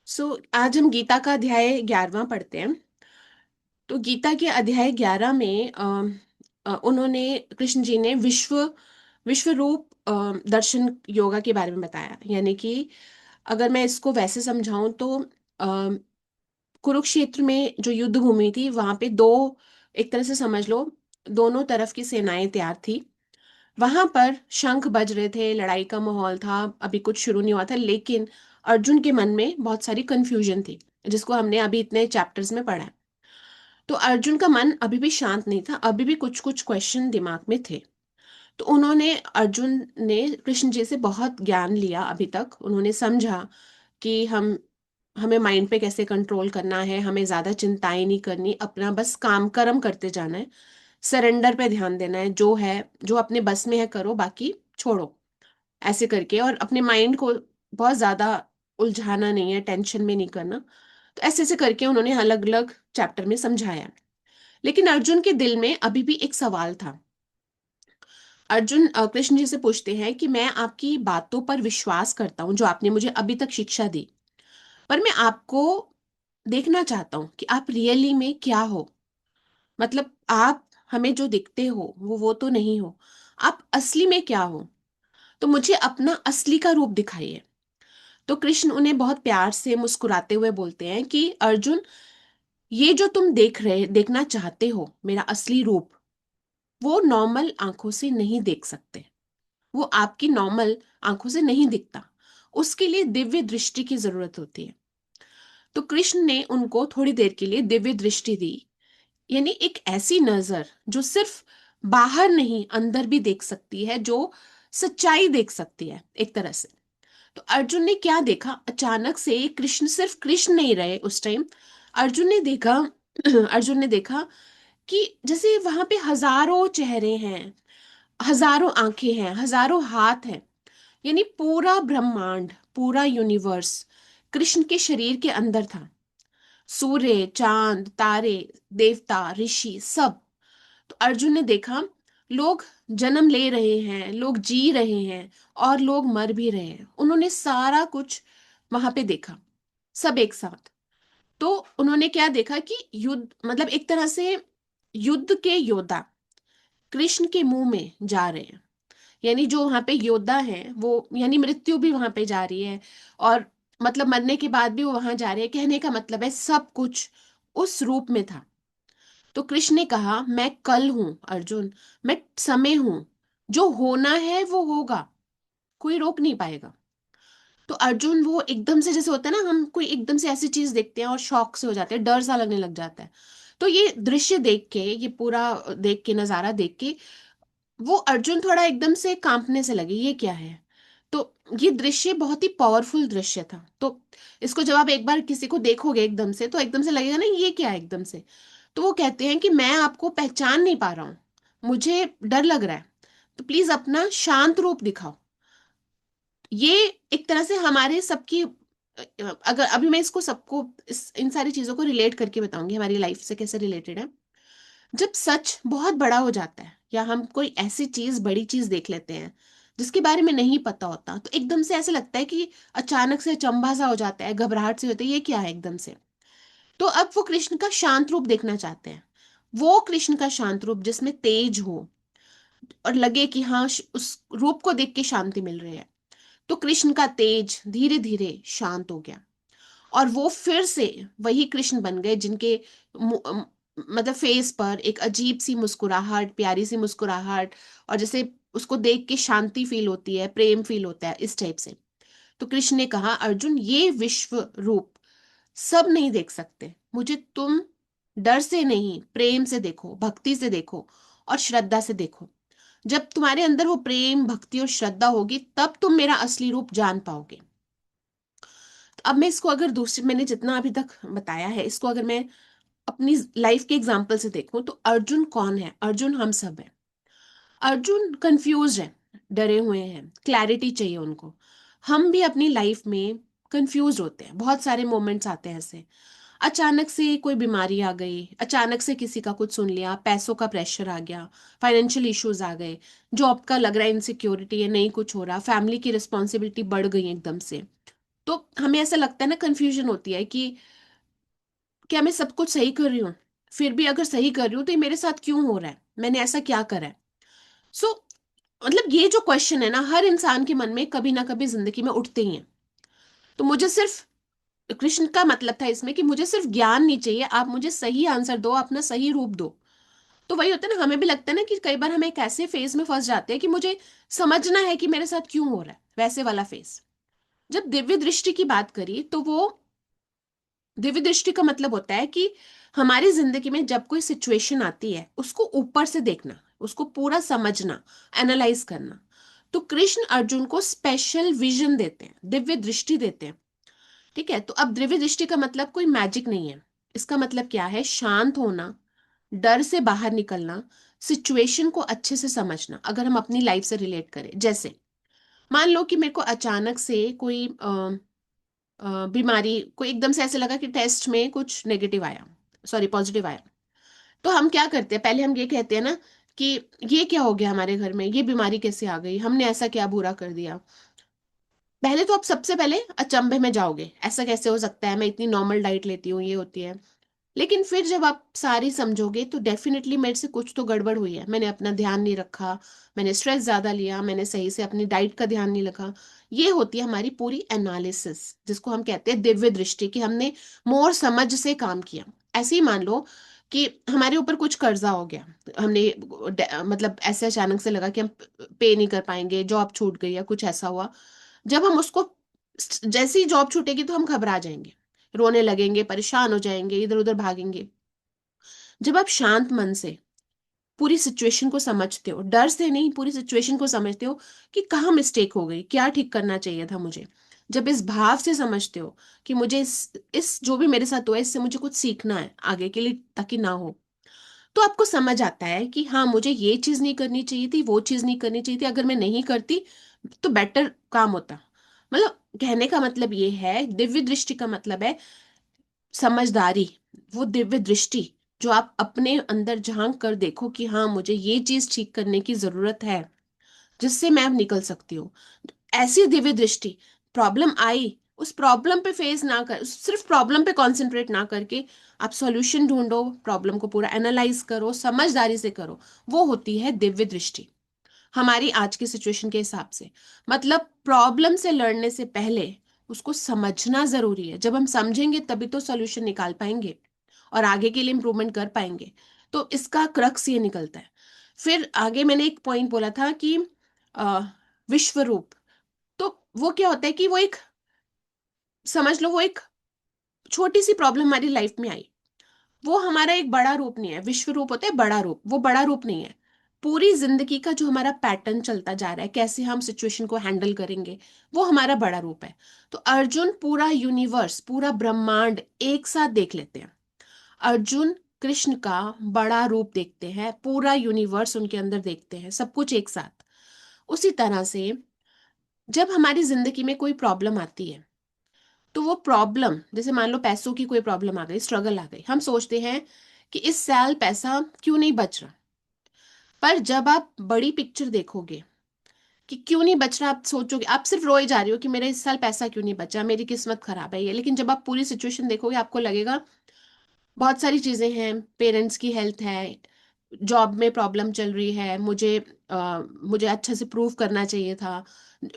आज हम गीता का अध्याय 11वां पढ़ते हैं। तो गीता के अध्याय 11 में उन्होंने कृष्ण जी ने विश्व रूप दर्शन योगा के बारे में बताया। यानी कि अगर मैं इसको वैसे समझाऊं तो अ, कुरुक्षेत्र में जो युद्ध भूमि थी वहां पे दो, एक तरह से समझ लो, दोनों तरफ की सेनाएं तैयार थी। वहां पर शंख बज रहे थे, लड़ाई का माहौल था, अभी कुछ शुरू नहीं हुआ था, लेकिन अर्जुन के मन में बहुत सारी कंफ्यूजन थी, जिसको हमने अभी इतने चैप्टर्स में पढ़ा है। तो अर्जुन का मन अभी भी शांत नहीं था, अभी भी कुछ कुछ क्वेश्चन दिमाग में थे। तो अर्जुन ने कृष्ण जी से बहुत ज्ञान लिया। अभी तक उन्होंने समझा कि हमें माइंड पे कैसे कंट्रोल करना है, हमें ज्यादा चिंताएं नहीं करनी, अपना बस काम कर्म करते जाना है, सरेंडर पे ध्यान देना है, जो है जो अपने बस में है करो, बाकी छोड़ो, ऐसे करके। और अपने माइंड को बहुत ज्यादा उलझाना नहीं है, टेंशन में नहीं करना। तो ऐसे ऐसे करके उन्होंने अलग अलग चैप्टर में समझाया। लेकिन अर्जुन के दिल में अभी भी एक सवाल था। अर्जुन कृष्ण जी से पूछते हैं कि मैं आपकी बातों पर विश्वास करता हूँ जो आपने मुझे अभी तक शिक्षा दी, पर मैं आपको देखना चाहता हूँ कि आप रियली में क्या हो। मतलब आप हमें जो दिखते हो वो तो नहीं हो, आप असली में क्या हो। तो मुझे अपना असली का रूप दिखाइए। तो कृष्ण उन्हें बहुत प्यार से मुस्कुराते हुए बोलते हैं कि अर्जुन, ये जो तुम देखना चाहते हो, मेरा असली रूप, वो नॉर्मल आंखों से नहीं देख सकते। वो आपकी नॉर्मल आंखों से नहीं दिखता। उसके लिए दिव्य दृष्टि की जरूरत होती है। तो कृष्ण ने उनको थोड़ी देर के लिए दिव्य दृष्टि दी, यानी एक ऐसी नजर जो सिर्फ बाहर नहीं अंदर भी देख सकती है, जो सच्चाई देख सकती है एक तरह से। तो अर्जुन ने क्या देखा, अचानक से कृष्ण सिर्फ कृष्ण नहीं रहे उस टाइम। अर्जुन ने देखा अर्जुन ने देखा कि जैसे वहां पे हजारों चेहरे हैं, हजारों आंखें हैं, हजारों हाथ हैं। यानी पूरा ब्रह्मांड, पूरा यूनिवर्स कृष्ण के शरीर के अंदर था। सूर्य, चांद, तारे, देवता, ऋषि, सब। तो अर्जुन ने देखा, लोग जन्म ले रहे हैं, लोग जी रहे हैं, और लोग मर भी रहे हैं। उन्होंने सारा कुछ वहां पे देखा, सब एक साथ। तो उन्होंने क्या देखा कि युद्ध, मतलब एक तरह से युद्ध के योद्धा कृष्ण के मुंह में जा रहे हैं। यानी जो वहां पे योद्धा हैं वो, यानी मृत्यु भी वहां पे जा रही है, और मतलब मरने के बाद भी वो वहां जा रहे हैं। कहने का मतलब है सब कुछ उस रूप में था। तो कृष्ण ने कहा, मैं कल हूं अर्जुन, मैं समय हूं, जो होना है वो होगा, कोई रोक नहीं पाएगा। तो अर्जुन वो एकदम से, जैसे होता है ना, हम कोई एकदम से ऐसी चीज देखते हैं और शॉक से हो जाते हैं, डर सा लगने लग जाता है। तो ये दृश्य देख के, ये पूरा देख के, नजारा देख के, वो अर्जुन थोड़ा एकदम से कांपने से लगे, ये क्या है। तो ये दृश्य बहुत ही पावरफुल दृश्य था। तो इसको जब आप एक बार किसी को देखोगे एकदम से, तो एकदम से लगेगा ना ये क्या है एकदम से। तो वो कहते हैं कि मैं आपको पहचान नहीं पा रहा हूँ, मुझे डर लग रहा है, तो प्लीज अपना शांत रूप दिखाओ। ये एक तरह से हमारे सबकी, अगर अभी मैं इसको सबको इन सारी चीजों को रिलेट करके बताऊंगी हमारी लाइफ से कैसे रिलेटेड है। जब सच बहुत बड़ा हो जाता है, या हम कोई ऐसी चीज, बड़ी चीज देख लेते हैं जिसके बारे में नहीं पता होता, तो एकदम से ऐसे लगता है कि अचानक से अचंभा सा हो जाता है, घबराहट से होती है, ये क्या है एकदम से। तो अब वो कृष्ण का शांत रूप देखना चाहते हैं। वो कृष्ण का शांत रूप जिसमें तेज हो, और लगे कि हाँ, उस रूप को देख के शांति मिल रही है। तो कृष्ण का तेज धीरे धीरे शांत हो गया, और वो फिर से वही कृष्ण बन गए, जिनके मतलब फेस पर एक अजीब सी मुस्कुराहट, प्यारी सी मुस्कुराहट, और जैसे उसको देख के शांति फील होती है, प्रेम फील होता है, इस टाइप से। तो कृष्ण ने कहा, अर्जुन, ये विश्व रूप सब नहीं देख सकते, मुझे तुम डर से नहीं, प्रेम से देखो, भक्ति से देखो, और श्रद्धा से देखो। जब तुम्हारे अंदर वो प्रेम, भक्ति और श्रद्धा होगी, तब तुम मेरा असली रूप जान पाओगे। अब मैं इसको, अगर दूसरी, मैंने जितना अभी तक बताया है, इसको अगर मैं अपनी लाइफ के एग्जाम्पल से देखूं, तो अर्जुन कौन है? अर्जुन हम सब है। अर्जुन कंफ्यूज है, डरे हुए हैं, क्लैरिटी चाहिए उनको। हम भी अपनी लाइफ में कंफ्यूज होते हैं, बहुत सारे मोमेंट्स आते हैं ऐसे। अचानक से कोई बीमारी आ गई, अचानक से किसी का कुछ सुन लिया, पैसों का प्रेशर आ गया, फाइनेंशियल इश्यूज आ गए, जॉब का लग रहा है इनसिक्योरिटी है, नहीं कुछ हो रहा, फैमिली की रिस्पॉन्सिबिलिटी बढ़ गई एकदम से। तो हमें ऐसा लगता है ना, कंफ्यूजन होती है कि क्या मैं सब कुछ सही कर रही हूँ, फिर भी अगर सही कर रही हूँ तो ये मेरे साथ क्यों हो रहा है, मैंने ऐसा क्या करा है। सो मतलब ये जो क्वेश्चन है ना, हर इंसान के मन में कभी ना कभी जिंदगी में उठते ही हैं। तो मुझे सिर्फ, कृष्ण का मतलब था इसमें कि मुझे सिर्फ ज्ञान नहीं चाहिए, आप मुझे सही आंसर दो, अपना सही रूप दो। तो वही होता है ना, हमें भी लगता है ना कि कई बार हम एक ऐसे फेज में फंस जाते हैं कि मुझे समझना है कि मेरे साथ क्यों हो रहा है, वैसे वाला फेज। जब दिव्य दृष्टि की बात करी तो वो, दिव्य दृष्टि का मतलब होता है कि हमारी जिंदगी में जब कोई सिचुएशन आती है उसको ऊपर से देखना, उसको पूरा समझना, एनालाइज करना। तो कृष्ण अर्जुन को स्पेशल विजन देते हैं, दिव्य दृष्टि देते हैं। ठीक है, तो अब दिव्य दृष्टि का मतलब कोई मैजिक नहीं है। इसका मतलब क्या है, शांत होना, डर से बाहर निकलना, सिचुएशन को अच्छे से समझना। अगर हम अपनी लाइफ से रिलेट करें, जैसे मान लो कि मेरे को अचानक से कोई बीमारी, कोई एकदम से ऐसे लगा कि टेस्ट में कुछ नेगेटिव आया, सॉरी पॉजिटिव आया। तो हम क्या करते हैं, पहले हम ये कहते हैं ना कि ये क्या हो गया हमारे घर में, ये बीमारी कैसे आ गई, हमने ऐसा क्या बुरा कर दिया। पहले तो आप सबसे पहले अचंभे में जाओगे, ऐसा कैसे हो सकता है, मैं इतनी नॉर्मल डाइट लेती हूँ, ये होती है। लेकिन फिर जब आप सारी समझोगे तो डेफिनेटली मेरे से कुछ तो गड़बड़ हुई है, मैंने अपना ध्यान नहीं रखा, मैंने स्ट्रेस ज्यादा लिया, मैंने सही से अपनी डाइट का ध्यान नहीं रखा। ये होती है हमारी पूरी एनालिसिस, जिसको हम कहते हैं दिव्य दृष्टि, कि हमने मोर समझ से काम किया। ऐसे ही मान लो कि हमारे ऊपर कुछ कर्जा हो गया, हमने मतलब ऐसे अचानक से लगा कि हम पे नहीं कर पाएंगे, जॉब छूट गई या कुछ ऐसा हुआ। जब हम उसको, जैसे ही जॉब छूटेगी तो हम घबरा जाएंगे, रोने लगेंगे, परेशान हो जाएंगे, इधर उधर भागेंगे। जब आप शांत मन से पूरी सिचुएशन को समझते हो, डर से नहीं, पूरी सिचुएशन को समझते हो कि कहाँ मिस्टेक हो गई, क्या ठीक करना चाहिए था मुझे, जब इस भाव से समझते हो कि मुझे इस जो भी मेरे साथ हुआ है, इससे मुझे कुछ सीखना है आगे के लिए ताकि ना हो, तो आपको समझ आता है कि हाँ, मुझे ये चीज नहीं करनी चाहिए थी, वो चीज नहीं करनी चाहिए थी, अगर मैं नहीं करती तो बेटर काम होता। मतलब कहने का मतलब ये है, दिव्य दृष्टि का मतलब है समझदारी, वो दिव्य दृष्टि जो आप अपने अंदर झांक कर देखो कि हाँ, मुझे ये चीज ठीक करने की जरूरत है, जिससे मैं अब निकल सकती हूँ। ऐसी दिव्य दृष्टि, प्रॉब्लम आई, उस प्रॉब्लम पे फेस ना कर, सिर्फ प्रॉब्लम पे कंसंट्रेट ना करके आप सॉल्यूशन ढूंढो, प्रॉब्लम को पूरा एनालाइज करो, समझदारी से करो, वो होती है दिव्य दृष्टि हमारी आज की सिचुएशन के हिसाब से। मतलब प्रॉब्लम से लड़ने से पहले उसको समझना जरूरी है, जब हम समझेंगे तभी तो सॉल्यूशन निकाल पाएंगे और आगे के लिए इम्प्रूवमेंट कर पाएंगे। तो इसका क्रक्स ये निकलता है। फिर आगे मैंने एक पॉइंट बोला था कि अ, विश्व रूप। तो वो क्या होता है कि वो एक, समझ लो वो एक छोटी सी प्रॉब्लम हमारी लाइफ में आई, वो हमारा एक बड़ा रूप नहीं है। विश्व रूप होता है बड़ा रूप, वो बड़ा रूप नहीं है। पूरी जिंदगी का जो हमारा पैटर्न चलता जा रहा है, कैसे हम सिचुएशन को हैंडल करेंगे, वो हमारा बड़ा रूप है। तो अर्जुन पूरा यूनिवर्स, पूरा ब्रह्मांड एक साथ देख लेते हैं। अर्जुन कृष्ण का बड़ा रूप देखते हैं, पूरा यूनिवर्स उनके अंदर देखते हैं, सब कुछ एक साथ। उसी तरह से जब हमारी जिंदगी में कोई प्रॉब्लम आती है, तो वो प्रॉब्लम, जैसे मान लो पैसों की कोई प्रॉब्लम आ गई, स्ट्रगल आ गई, हम सोचते हैं कि इस साल पैसा क्यों नहीं बच रहा। पर जब आप बड़ी पिक्चर देखोगे कि क्यों नहीं बच रहा, आप सोचोगे, आप सिर्फ रोए जा रही हो कि मेरा इस साल पैसा क्यों नहीं बचा, मेरी किस्मत खराब है ये। लेकिन जब आप पूरी सिचुएशन देखोगे आपको लगेगा बहुत सारी चीजें हैं, पेरेंट्स की हेल्थ है, जॉब में प्रॉब्लम चल रही है, मुझे अच्छे से प्रूव करना चाहिए था,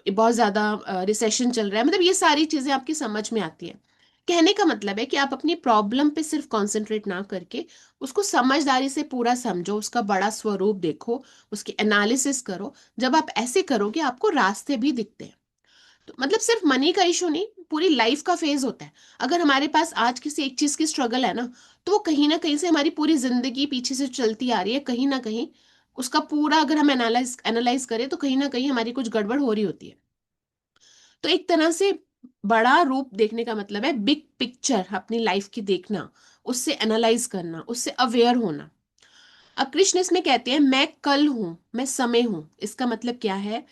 बहुत ज्यादा रिसेशन चल रहा है, मतलब ये सारी चीजें आपकी समझ में आती है। कहने का मतलब है कि आप अपनी प्रॉब्लम पे सिर्फ कंसंट्रेट ना करके उसको समझदारी से पूरा समझो, उसका बड़ा स्वरूप देखो, उसकी एनालिसिस करो। जब आप ऐसे करोगे आपको रास्ते भी दिखते हैं। तो मतलब सिर्फ मनी का इशू नहीं, पूरी लाइफ का फेज होता है। अगर हमारे पास आज किसी एक चीज की स्ट्रगल है ना, तो वो कहीं ना कहीं से हमारी पूरी जिंदगी पीछे से चलती आ रही है, कहीं ना कहीं उसका पूरा अगर हम एनालाइज एनालाइज करें तो कहीं ना कहीं हमारी कुछ गड़बड़ हो रही होती है। तो एक तरह से बड़ा रूप देखने का मतलब है बिग पिक्चर अपनी लाइफ की देखना, उससे एनालाइज करना, उससे अवेयर होना। अब कृष्ण इसमें कहते हैं मैं कल हूं, मैं समय हूं। इसका मतलब क्या है,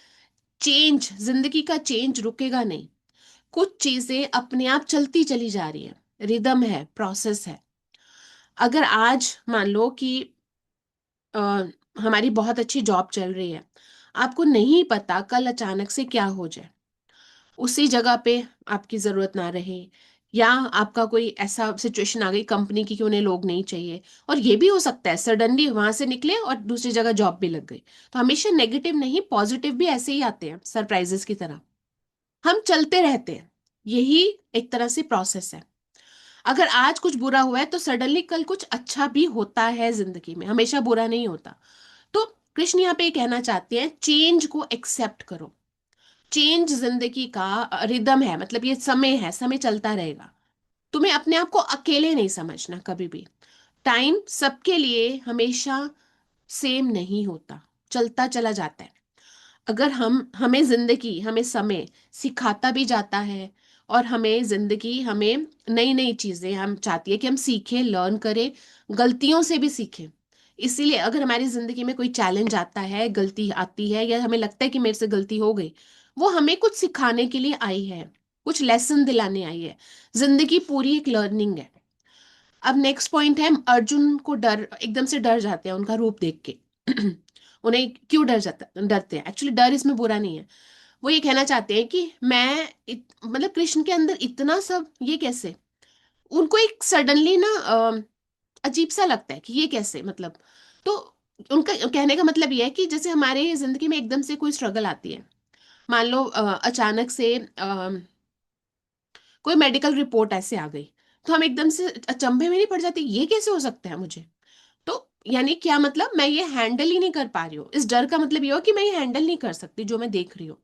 चेंज, जिंदगी का चेंज रुकेगा नहीं। कुछ चीजें अपने आप चलती चली जा रही है, रिदम है, प्रोसेस है। अगर आज मान लो कि अ, हमारी बहुत अच्छी जॉब चल रही है, आपको नहीं पता कल अचानक से क्या हो जाए, उसी जगह पे आपकी जरूरत ना रहे, या आपका कोई ऐसा सिचुएशन आ गई कंपनी की कि उन्हें लोग नहीं चाहिए। और ये भी हो सकता है सडनली वहां से निकले और दूसरी जगह जॉब भी लग गई। तो हमेशा नेगेटिव नहीं, पॉजिटिव भी ऐसे ही आते हैं सरप्राइजेस की तरह। हम चलते रहते हैं, यही एक तरह से प्रोसेस है। अगर आज कुछ बुरा हुआ है तो सडनली कल कुछ अच्छा भी होता है जिंदगी में, हमेशा बुरा नहीं होता। तो कृष्ण यहाँ पे ये कहना चाहते हैं, चेंज को एक्सेप्ट करो। चेंज जिंदगी का रिदम है, मतलब ये समय है, समय चलता रहेगा। तुम्हें अपने आप को अकेले नहीं समझना कभी भी। टाइम सबके लिए हमेशा सेम नहीं होता, चलता चला जाता है। अगर हमें जिंदगी, हमें समय सिखाता भी जाता है, और हमें जिंदगी हमें नई नई चीजें हम चाहती है कि हम सीखें, लर्न करें, गलतियों से भी सीखें। इसीलिए अगर हमारी जिंदगी में कोई चैलेंज आता है, गलती आती है, या हमें लगता है कि मेरे से गलती हो गई, वो हमें कुछ सिखाने के लिए आई है, कुछ लेसन दिलाने आई है। जिंदगी पूरी एक लर्निंग है। अब नेक्स्ट पॉइंट है, अर्जुन को डर, एकदम से डर जाते हैं उनका रूप देख के। उन्हें क्यों डरते हैं? एक्चुअली डर इसमें बुरा नहीं है। वो ये कहना चाहते हैं कि मतलब कृष्ण के अंदर इतना सब, ये कैसे? उनको एक सडनली ना अजीब सा लगता है कि ये कैसे, मतलब। तो उनका कहने का मतलब ये है कि जैसे हमारे जिंदगी में एकदम से कोई स्ट्रगल आती है, मान लो अचानक से कोई मेडिकल रिपोर्ट ऐसे आ गई, तो हम एकदम से अचंभे में नहीं पड़ जाते, ये कैसे हो सकता है मुझे? तो यानी क्या मतलब, मैं ये हैंडल ही नहीं कर पा रही हूँ। इस डर का मतलब ये हो कि मैं ये हैंडल नहीं कर सकती जो मैं देख रही हूँ।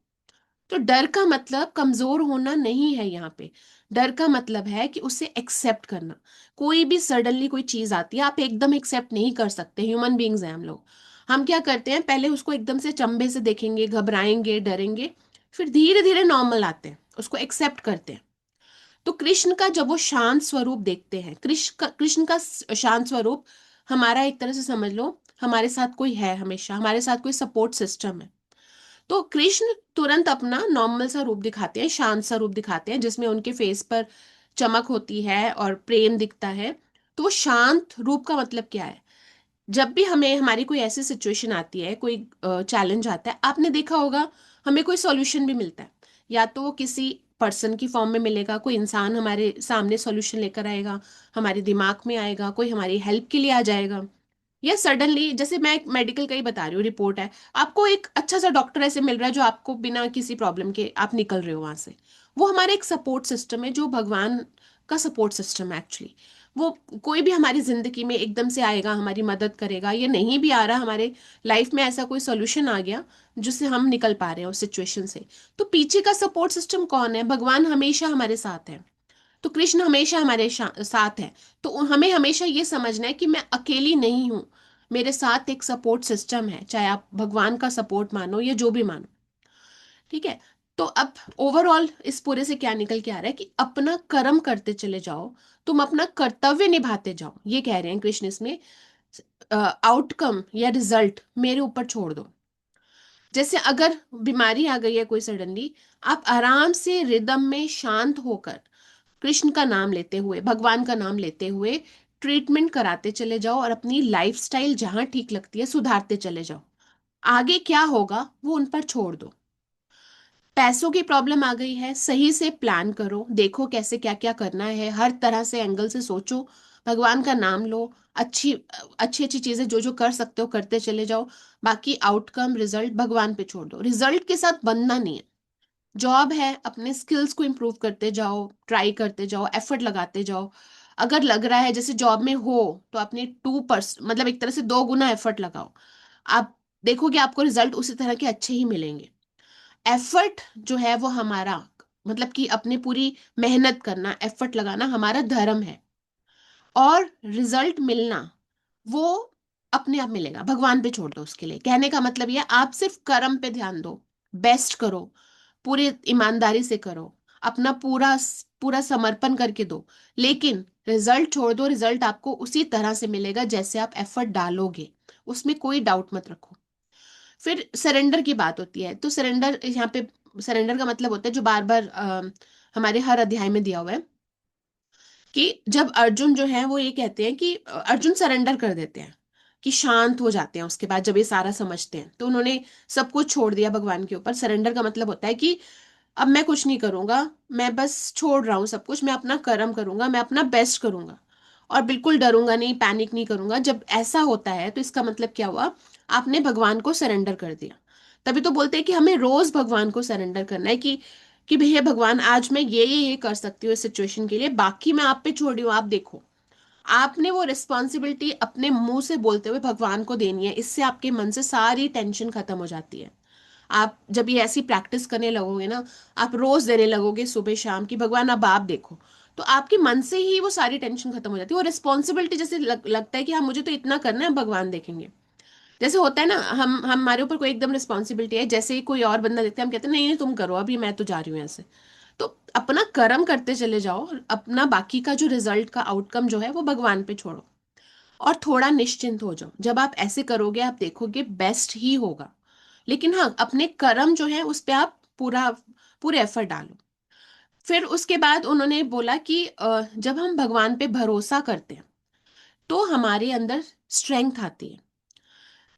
तो डर का मतलब कमजोर होना नहीं है यहाँ पे। डर का मतलब है कि उसे एक्सेप्ट करना। कोई भी सडनली कोई चीज आती है, आप एकदम एक्सेप्ट नहीं कर सकते, ह्यूमन बींग्स हैं हम लोग। हम क्या करते हैं, पहले उसको एकदम से चंबे से देखेंगे, घबराएंगे, डरेंगे, फिर धीरे धीरे नॉर्मल आते हैं, उसको एक्सेप्ट करते हैं। तो कृष्ण का जब वो शांत स्वरूप देखते हैं, कृष्ण का शांत स्वरूप, हमारा एक तरह से समझ लो हमारे साथ कोई है, हमेशा हमारे साथ कोई सपोर्ट सिस्टम है। तो कृष्ण तुरंत अपना नॉर्मल सा रूप दिखाते हैं, शांत सा रूप दिखाते हैं, जिसमें उनके फेस पर चमक होती है और प्रेम दिखता है। तो वो शांत रूप का मतलब क्या है? जब भी हमें हमारी कोई ऐसी सिचुएशन आती है, कोई चैलेंज आता है, आपने देखा होगा हमें कोई सॉल्यूशन भी मिलता है, या तो वो किसी पर्सन की फॉर्म में मिलेगा, कोई इंसान हमारे सामने सॉल्यूशन लेकर आएगा, हमारे दिमाग में आएगा, कोई हमारी हेल्प के लिए आ जाएगा, या सडनली, जैसे मैं एक मेडिकल का ही बता रही हूँ, रिपोर्ट है, आपको एक अच्छा सा डॉक्टर ऐसे मिल रहा है जो आपको बिना किसी प्रॉब्लम के आप निकल रहे हो वहां से। वो हमारा एक सपोर्ट सिस्टम है, जो भगवान का सपोर्ट सिस्टम है एक्चुअली। वो कोई भी हमारी जिंदगी में एकदम से आएगा, हमारी मदद करेगा, ये नहीं भी आ रहा हमारे लाइफ में ऐसा कोई सोल्यूशन आ गया जिससे हम निकल पा रहे हैं उस सिचुएशन से, तो पीछे का सपोर्ट सिस्टम कौन है? भगवान हमेशा हमारे साथ है। तो कृष्ण हमेशा हमारे साथ है। तो हमें हमेशा ये समझना है कि मैं अकेली नहीं हूं, मेरे साथ एक सपोर्ट सिस्टम है, चाहे आप भगवान का सपोर्ट मानो या जो भी मानो। ठीक है। तो अब ओवरऑल इस पूरे से क्या निकल के आ रहा है कि अपना कर्म करते चले जाओ, तुम अपना कर्तव्य निभाते जाओ, ये कह रहे हैं कृष्ण इसमें। आउटकम या रिजल्ट मेरे ऊपर छोड़ दो। जैसे अगर बीमारी आ गई है कोई सडनली, आप आराम से रिदम में शांत होकर कृष्ण का नाम लेते हुए, भगवान का नाम लेते हुए ट्रीटमेंट कराते चले जाओ, और अपनी लाइफस्टाइल जहां ठीक लगती है सुधारते चले जाओ। आगे क्या होगा वो उन पर छोड़ दो। पैसों की प्रॉब्लम आ गई है, सही से प्लान करो, देखो कैसे क्या क्या करना है, हर तरह से एंगल से सोचो, भगवान का नाम लो, अच्छी अच्छी अच्छी चीजें जो जो कर सकते हो करते चले जाओ। बाकी आउटकम रिजल्ट भगवान पे छोड़ दो, रिजल्ट के साथ बनना नहीं है। जॉब है, अपने स्किल्स को इम्प्रूव करते जाओ, ट्राई करते जाओ, एफर्ट लगाते जाओ। अगर लग रहा है जैसे जॉब में हो, तो अपने 2%, मतलब एक तरह से 2 गुना एफर्ट लगाओ। आप देखोगे आपको रिजल्ट उसी तरह के अच्छे ही मिलेंगे। एफर्ट जो है वो हमारा, मतलब कि अपने पूरी मेहनत करना, एफर्ट लगाना हमारा धर्म है। और रिजल्ट मिलना वो अपने आप मिलेगा, भगवान पे छोड़ दो उसके लिए। कहने का मतलब ये है, आप सिर्फ कर्म पे ध्यान दो, बेस्ट करो, पूरी ईमानदारी से करो, अपना पूरा पूरा समर्पण करके दो। लेकिन रिजल्ट छोड़ दो, रिजल्ट आपको उसी तरह से मिलेगा जैसे आप एफर्ट डालोगे, उसमें कोई डाउट मत रखो। फिर सरेंडर की बात होती है, तो सरेंडर यहाँ पे, सरेंडर का मतलब होता है जो बार बार हमारे हर अध्याय में दिया हुआ है, कि जब अर्जुन जो है वो ये कहते हैं कि अर्जुन सरेंडर कर देते हैं, कि शांत हो जाते हैं उसके बाद जब ये सारा समझते हैं, तो उन्होंने सब कुछ छोड़ दिया भगवान के ऊपर। सरेंडर का मतलब होता है कि अब मैं कुछ नहीं करूंगा, मैं बस छोड़ रहा हूँ सब कुछ, मैं अपना कर्म करूंगा, मैं अपना बेस्ट करूंगा और बिल्कुल डरूंगा नहीं, पैनिक नहीं करूंगा। जब ऐसा होता है तो इसका मतलब क्या हुआ? आपने भगवान को सरेंडर कर दिया। तभी तो बोलते हैं कि हमें रोज भगवान को सरेंडर करना है कि भैया भगवान, आज मैं ये कर सकती हूँ इस सिचुएशन के लिए, बाकी मैं आप पे छोड़ रही हूँ, आप देखो। आपने वो रिस्पॉन्सिबिलिटी अपने मुंह से बोलते हुए भगवान को देनी है। इससे आपके मन से सारी टेंशन खत्म हो जाती है। आप जब ये ऐसी प्रैक्टिस करने लगोगे ना, आप रोज देने लगोगे सुबह शाम की, भगवान अब आप देखो, तो आपके मन से ही वो सारी टेंशन खत्म हो जाती है। वो रिस्पॉन्सिबिलिटी जैसे लगता है कि हाँ मुझे तो इतना करना है, भगवान देखेंगे। जैसे होता है ना, हम हमारे ऊपर कोई एकदम रिस्पॉन्सिबिलिटी है, जैसे ही कोई और बंदा देखते हैं हम कहते हैं नहीं नहीं तुम करो, अभी मैं तो जा रही हूँ ऐसे। तो अपना कर्म करते चले जाओ, अपना बाकी का जो रिजल्ट का आउटकम जो है वो भगवान पे छोड़ो और थोड़ा निश्चिंत हो जाओ। जब आप ऐसे करोगे आप देखोगे बेस्ट ही होगा। लेकिन हाँ, अपने कर्म जो है उस पे आप पूरे एफर्ट डालो। फिर उसके बाद उन्होंने बोला कि जब हम भगवान पे भरोसा करते हैं तो हमारे अंदर स्ट्रेंथ आती है।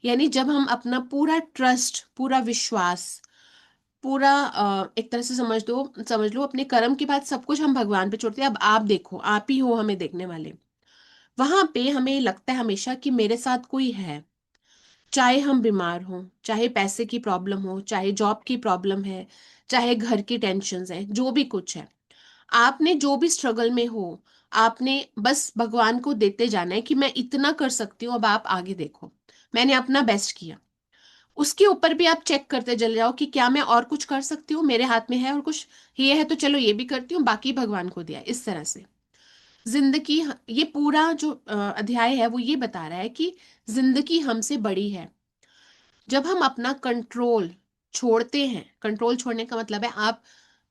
यानी जब हम अपना पूरा ट्रस्ट, पूरा विश्वास, पूरा एक तरह से समझ लो अपने कर्म के बाद सब कुछ हम भगवान पे छोड़ते हैं, अब आप देखो, आप ही हो हमें देखने वाले। वहां पे हमें लगता है हमेशा कि मेरे साथ कोई है। चाहे हम बीमार हों, चाहे पैसे की प्रॉब्लम हो, चाहे जॉब की प्रॉब्लम है, चाहे घर की टेंशन्स है, जो भी कुछ है, आपने जो भी स्ट्रगल में हो, आपने बस भगवान को देते जाना है कि मैं इतना कर सकती हूँ, अब आप आगे देखो, मैंने अपना बेस्ट किया। उसके ऊपर भी आप चेक करते चले जाओ कि क्या मैं और कुछ कर सकती हूँ, मेरे हाथ में है और कुछ, ये है तो चलो ये भी करती हूँ, बाकी भगवान को दिया। इस तरह से जिंदगी, ये पूरा जो अध्याय है वो ये बता रहा है कि जिंदगी हमसे बड़ी है। जब हम अपना कंट्रोल छोड़ते हैं, कंट्रोल छोड़ने का मतलब है आप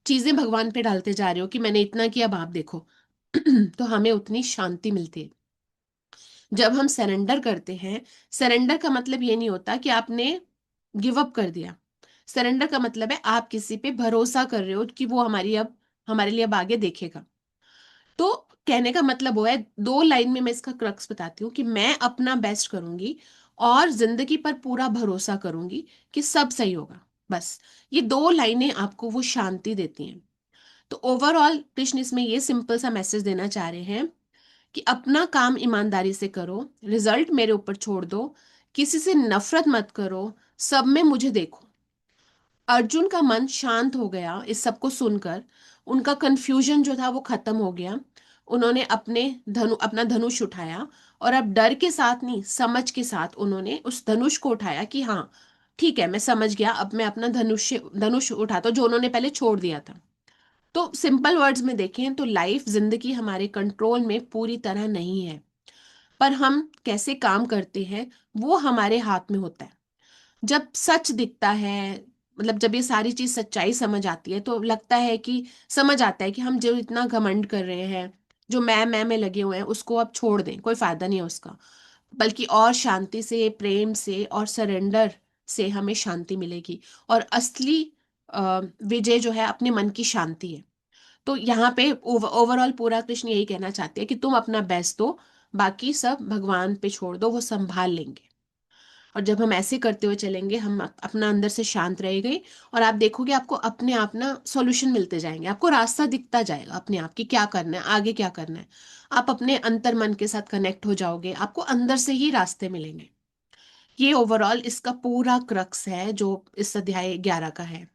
चीजें भगवान पे डालते जा रहे हो कि मैंने इतना किया अब आप देखो, तो हमें उतनी शांति मिलती है। जब हम सरेंडर करते हैं, सरेंडर का मतलब ये नहीं होता कि आपने गिव अप कर दिया। सरेंडर का मतलब है आप किसी पे भरोसा कर रहे हो कि वो हमारे लिए अब आगे देखेगा। तो कहने का मतलब वो है, दो लाइन में मैं इसका क्रक्स बताती हूँ कि मैं अपना बेस्ट करूंगी और जिंदगी पर पूरा भरोसा करूंगी कि सब सही होगा। बस ये दो लाइनें आपको वो शांति देती हैं। तो ओवरऑल कृष्ण इसमें ये सिंपल सा मैसेज देना चाह रहे हैं कि अपना काम ईमानदारी से करो, रिजल्ट मेरे ऊपर छोड़ दो, किसी से नफरत मत करो, सब में मुझे देखो। अर्जुन का मन शांत हो गया इस सब को सुनकर। उनका कंफ्यूजन जो था वो खत्म हो गया। उन्होंने अपना धनुष उठाया और अब डर के साथ नहीं, समझ के साथ उन्होंने उस धनुष को उठाया कि हाँ ठीक है मैं समझ गया, अब मैं अपना धनुष धनुष उठाता हूँ जो उन्होंने पहले छोड़ दिया था। तो सिंपल वर्ड्स में देखें तो लाइफ, जिंदगी हमारे कंट्रोल में पूरी तरह नहीं है, पर हम कैसे काम करते हैं वो हमारे हाथ में होता है। जब सच दिखता है, मतलब जब ये सारी चीज सच्चाई समझ आती है तो लगता है कि समझ आता है कि हम जो इतना घमंड कर रहे हैं, जो मैं में लगे हुए हैं, उसको अब छोड़ दें, कोई फायदा नहीं है उसका। बल्कि और शांति से, प्रेम से और सरेंडर से हमें शांति मिलेगी। और असली विजय जो है अपने मन की शांति है। तो यहाँ पे ओवरऑल पूरा कृष्ण यही कहना चाहते हैं कि तुम अपना बेस्ट दो, बाकी सब भगवान पे छोड़ दो, वो संभाल लेंगे। और जब हम ऐसे करते हुए चलेंगे, हम अपना अंदर से शांत रहेंगे और आप देखोगे आपको अपने आप ना सॉल्यूशन मिलते जाएंगे, आपको रास्ता दिखता जाएगा अपने आप कि क्या करना है, आगे क्या करना है। आप अपने अंतर मन के साथ कनेक्ट हो जाओगे, आपको अंदर से ही रास्ते मिलेंगे। ये ओवरऑल इसका पूरा क्रक्स है जो इस अध्याय 11 का है।